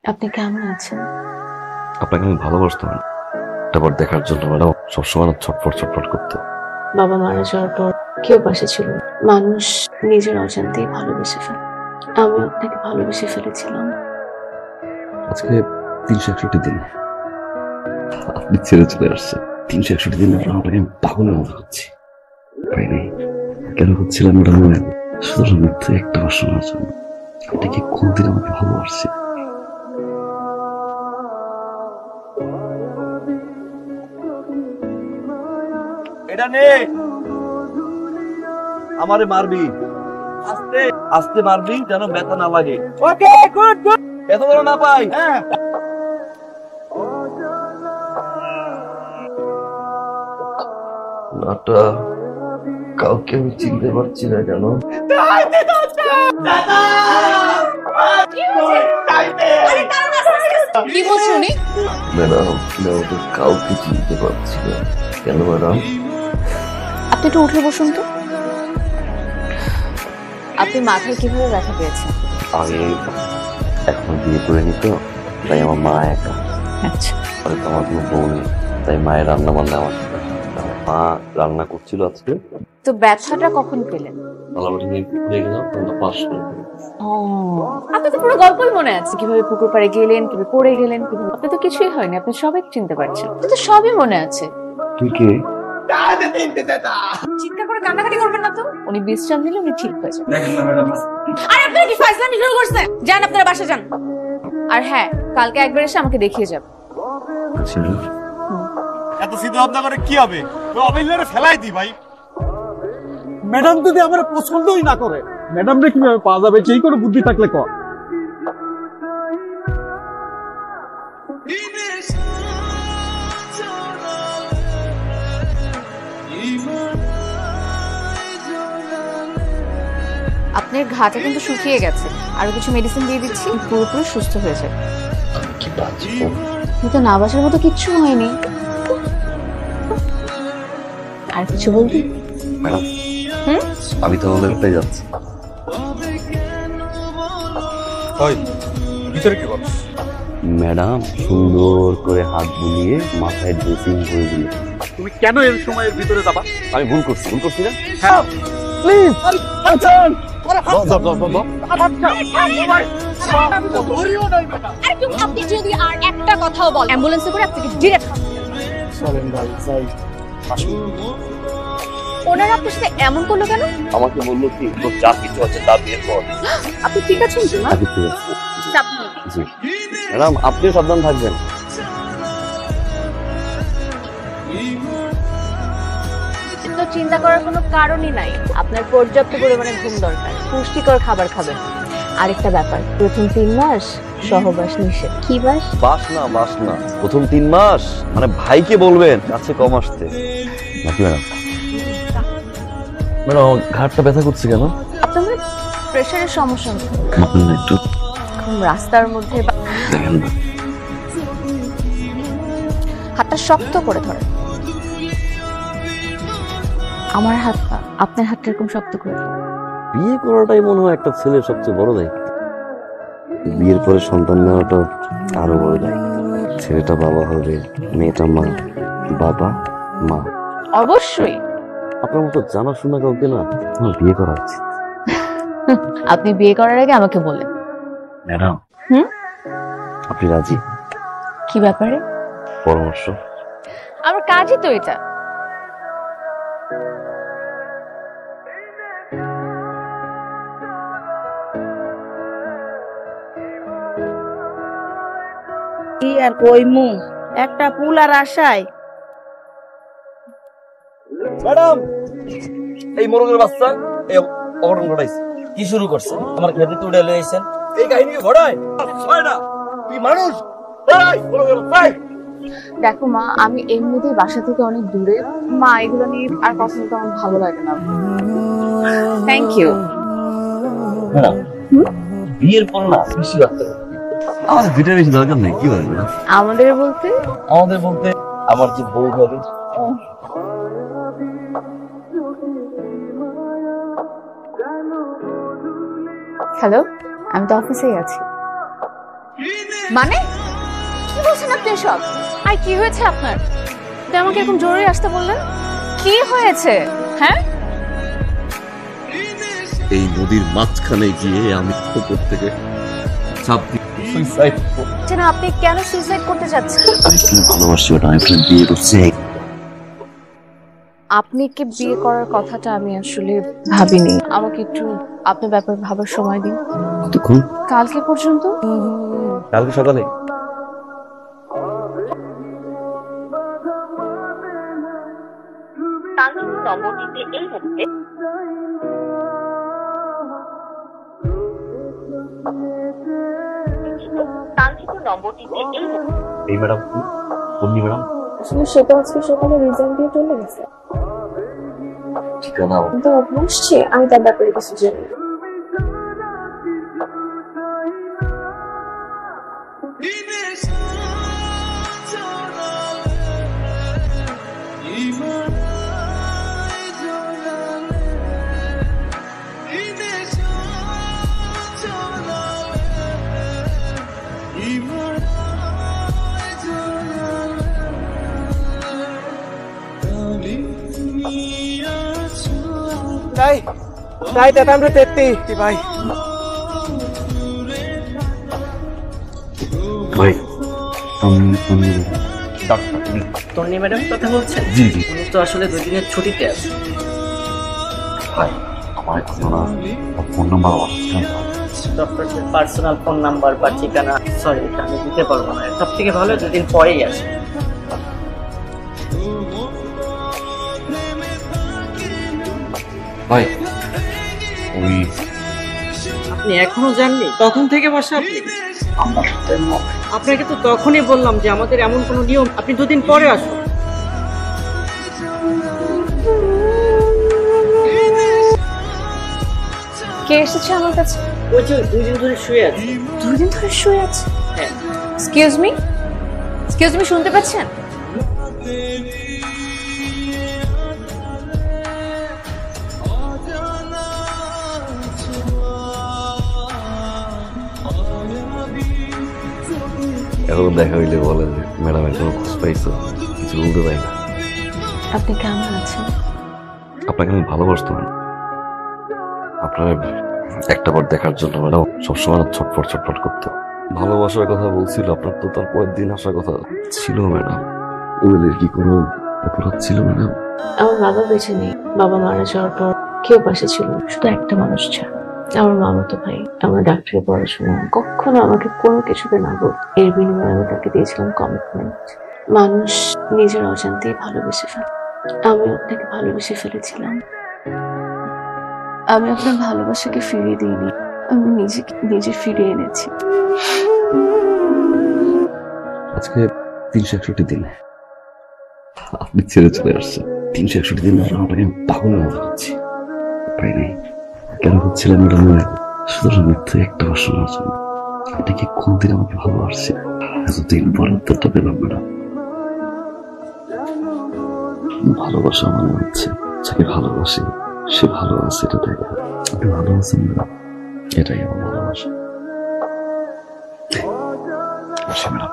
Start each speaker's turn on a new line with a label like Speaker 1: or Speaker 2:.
Speaker 1: আপনি কেমন আছেন?
Speaker 2: আপনাকে আমি ভালোবাসতাম, তারপর দেখার জন্য ম্যাডাম সবসময় না ছটফট ছটফট করতো।
Speaker 1: বাবা মারা যাওয়ার পর কেউ পাশে ছিল না। মানুষ নিজের অজান্তেই ভালোবেসে ফেলে। আমি আপনাকে ভালোবেসে ফেলেছিলাম।
Speaker 2: আজকে 361 দিন আপনি ছেড়ে চলে আসছে। 361 দিন আপনাকে আমি পাগলের মতো হচ্ছি। পাই নাই কেন হচ্ছিলাম ম্যাডাম? সুতরাং মধ্যে একটা বার শোনার জন্য আপনি কি কোনদিন আমাকে ভালোবাসছে?
Speaker 3: এটা নে, আমারে মারবি, আস্তে আস্তে মারবি যেন ব্যথা না লাগে। ওকে, গুড গুড, এত বড় না পাই। হ্যাঁ,
Speaker 2: নাটা কাউকে আমি চিনতে পারছি না কেন?
Speaker 1: কি বলছো উনি?
Speaker 2: ম্যাডাম আমাকে কাউকে চিনতে পারছি না কেন ম্যাডাম?
Speaker 1: আপনি একটু উঠে বসুন তো। আপনি মাথায় কিভাবে ব্যথা পেয়েছেন?
Speaker 2: আমি এখন বিয়ে করে নিত, তাই আমার মা একা।
Speaker 1: আচ্ছা,
Speaker 2: আর তো আমার কোনো বউ নেই, তাই মায়ের রান্না বান্না আমার সাথে। মা রান্না করছিল আজকে।
Speaker 1: তো ব্যথাটা কখন পেলেন?
Speaker 2: পালাবাড়ি নিয়ে ঘুরে গেলাম, তোমরা পাশ করে দিলে।
Speaker 1: ও, আপনি তো পুরো গল্পই মনে আছে, কিভাবে পুকুর পাড়ে গেলেন, কিভাবে পড়ে গেলেন, কিভাবে। আপনি তো কিছুই হয়নি, আপনি সবাই চিনতে পারছেন, তো সবই মনে আছে।
Speaker 2: তুই কে?
Speaker 1: চিৎকার করে কান্নাকাটি করবেন না তো। উনি বিশ্রাম নিলে উনি ঠিক হয়ে যাবেন। আর আপনারা কি ফাইজলামি শুরু করছেন? যান আপনারা বাসা যান। আর হ্যাঁ, কালকে একবার এসে আমাকে দেখিয়ে যাবেন।
Speaker 3: এত চিন্তা ভাবনা করে কি হবে? অবিল্লারে ফেলাই দি ভাই।
Speaker 4: ম্যাডাম যদি আমার পছন্দই না করে, ম্যাডাম রে কিভাবে পাওয়া যাবে? সেই কোনো বুদ্ধি থাকলে কর।
Speaker 1: আপনার ঘাটা কিন্তু শুকিয়ে গেছে, আরো কিছু মেডিসিন দিয়ে দিচ্ছি, পুরোপুরি সুস্থ হয়ে যাবে।
Speaker 2: আমি কি বাঁচবো?
Speaker 1: কিন্তু না বাসার মতো কিচ্ছু হয়নি। আর কিছু বলবি?
Speaker 2: ম্যাডাম আমি তাহলে ওটাই যাচ্ছি।
Speaker 3: ওই ভিতরে কি বলছ?
Speaker 2: ম্যাডাম সুন্দর করে হাত বুলিয়ে মাথায় ড্রেসিং করে দিল।
Speaker 4: তুমি কেন এর সময়ের ভিতরে যাবা?
Speaker 2: আমি ভুল করছি না?
Speaker 4: হ্যাঁ প্লিজ আচ্ছান
Speaker 1: আপনি যদি আর একটা কথাও বল, অ্যাম্বুলেন্সে করে আপনাকে ডিরেক্ট। ওনারা আপনার সাথে এমন করলো কেন?
Speaker 2: আমাকে বললো কি তোর যা কিছু আছে তা বিয়ের পর।
Speaker 1: আপনি ঠিক আছেন তো?
Speaker 2: আগে ঠিক আছে।
Speaker 1: সাবধানে।
Speaker 2: জি ম্যাডাম, আপনিও সাবধান থাকবেন।
Speaker 1: তো চিন্তা করার কোনো কারণই নাই। আপনার পর্যাপ্ত পরিমাণে ঘুম দরকার, পুষ্টিকর খাবার খাবেন। আরেকটা ব্যাপার, প্রথম 3 মাস সহবাস নিষেধ। কি বাস?
Speaker 2: বাস না, প্রথম 3 মাস মানে ভাইকে বলবেন কাছে কম আসতে নাকি ম্যাডাম? ম্যাডাম আমার ঘাটটা ব্যথা করছে কেন?
Speaker 1: আপনার মানে প্রেশারের সমস্যা হচ্ছে।
Speaker 2: একটু
Speaker 1: এখন রাস্তার মধ্যে
Speaker 2: দেখেন না।
Speaker 1: হাতটা শক্ত করে ধরেন। আমার হাতটা আপনার হাতটা এরকম শক্ত করে ধরেন।
Speaker 2: বিয়ে করাটাই মনে হয় একটা ছেলের সবচেয়ে বড় দায়িত্ব। বিয়ের পরে সন্তান নেওয়াটা আরো বড় দায়িত্ব। ছেলেটা বাবা হবে, মেয়েটা মা। বাবা মা
Speaker 1: অবশ্যই।
Speaker 2: আপনার মতো জানাশোনা কাউকে না আমার বিয়ে করা উচিত।
Speaker 1: আপনি বিয়ে করার আগে আমাকে বলেন।
Speaker 2: ম্যাডাম আপনি রাজি?
Speaker 1: কি ব্যাপারে?
Speaker 2: পরামর্শ।
Speaker 1: আমার কাজই তো এটা।
Speaker 5: কি আর কইমু, একটা পুলার আশায়।
Speaker 3: ম্যাডাম এই মোরগের বাচ্চা এই অঘটন ঘটাইছে। কি শুরু করছে? আমার খেতে তো উড়ে লইছেন। এই কাহিনী ঘটায় ছয়টা তুই মানুষ। এই মোরগের বাচ্চা,
Speaker 1: দেখো মা, আমি এমনিতেই বাসা থেকে অনেক দূরে। মা এগুলো নিয়ে আর কথা বলতে আমার ভালো লাগে না। Thank you.
Speaker 2: ম্যাডাম বিয়ের পর না বেশি বাচ্চা আমাদের দুইটা বেশি দরকার নেই। কি বলেন ম্যাডাম?
Speaker 1: আমাদের বলতে?
Speaker 3: আমাদের বলতে আমার যে বউ হবে।
Speaker 1: হ্যালো, আমি তো অফিসেই আছি। মানে কি বলছেন আপনি এসব? আর কি হয়েছে আপনার? আপনি আমাকে এরকম জরুরি আসতে বললেন, কি হয়েছে? হ্যাঁ,
Speaker 2: এই নদীর মাঝখানে গিয়ে আমি উপর থেকে চাপ দিয়ে সুইসাইড
Speaker 1: না আপনি কেন সুইসাইড করতে চাচ্ছেন?
Speaker 2: আমি তুমি ভালোবাসি ওটা আমি আপনার বিয়ে করছি।
Speaker 1: আপনি কি বিয়ে করার কথাটা আমি আসলে ভাবিনি। আমাকে একটু আপনার ব্যাপারে ভাবার সময় দিন।
Speaker 2: কতক্ষণ?
Speaker 1: কালকে পর্যন্ত।
Speaker 3: কালকে সকালে এই ম্যাডাম পূর্ণি ম্যাডাম
Speaker 6: আসলে সেটা আজকে সকালে রিজাইন দিয়ে চলে গেছে।
Speaker 2: ঠিকানা
Speaker 6: কিন্তু অবশ্যই আমি তার ব্যাপারে কিছু জানি।
Speaker 4: তাই তাই দাদা আমরা দেখতে ভাই
Speaker 2: ভাই
Speaker 7: তন্নি ম্যাডাম কথা বলছেন?
Speaker 2: জি জি
Speaker 7: উনি তো আসলে 2 দিনের ছুটিতে আছে।
Speaker 2: ভাই আমার আপনারা ফোন নাম্বার
Speaker 7: ডক্টরের পার্সোনাল ফোন নাম্বার বা ঠিকানা সরি এটা আমি দিতে পারবো না। সব থেকে ভালো 2 দিন পরেই আসে।
Speaker 2: ভাই ওই
Speaker 7: আপনি এখনো জাননি? তখন থেকে বসে আপনি আপনাকে তো তখনই বললাম যে আমাদের এমন কোনো নিয়ম, আপনি 2 দিন পরে আসুন।
Speaker 1: কে এসেছে আমার কাছে?
Speaker 7: ওই যে 2 দিন ধরে শুয়ে আছে।
Speaker 1: 2 দিন ধরে শুয়ে আছে?
Speaker 7: হ্যাঁ।
Speaker 1: এক্সকিউজ মি, শুনতে পাচ্ছেন?
Speaker 2: এখন দেখা হইলে বলে যে ম্যাডাম এখনো খোঁজ পাইছো, কিছু বলতে পারি না।
Speaker 1: আপনি কেমন আছেন?
Speaker 2: আপনাকে আমি ভালোবাসতাম, আপনার একটা বার দেখার জন্য ম্যাডাম সবসময় ছটফট করতো। ভালোবাসার কথা বলছিল, আপনার তো তার পরের দিন আসার কথা ছিল ম্যাডাম। ওদের কি কোনো অপরাধ ছিল ম্যাডাম?
Speaker 6: আমার বাবা বেঁচে নেই। বাবা মারা যাওয়ার পর কেউ পাশে ছিল না, শুধু একটা মানুষ ছাড়া, আমার মামাতো ভাই। আমার ডাক্তারি পড়াশোনা কখনো আমাকে কোনো কিছুতে না বল। এর বিনিময়ে আমি তাকে দিয়েছিলাম কমিটমেন্ট। মানুষ নিজের অজান্তেই ভালোবেসে ফেলে। আমি আপনাকে ভালোবেসে ফেলেছিলাম। আমি আপনার ভালোবাসাকে ফিরিয়ে দিইনি, আমি নিজে ফিরিয়ে এনেছি।
Speaker 2: আজকে 361 দিন আপনি ছেড়ে চলে আসছেন। 361 দিন আপনাকে পাগলের মতো হচ্ছি, পাই নাই। কেন হচ্ছিলাম ম্যাডাম? সুতরাং মিথ্যে একটা বার শোনার জন্য। আপনি কি কোনদিন আমাকে ভালোবাসছেন? এতদিন পর উত্তরটা পেলাম ম্যাডাম। ভালোবাসা মানে হচ্ছে যাকে ভালোবাসি সে ভালো আছে, এটা দেখা। আপনি ভালো আছেন ম্যাডাম, এটাই আমার ভালোবাসা। ম্যাডাম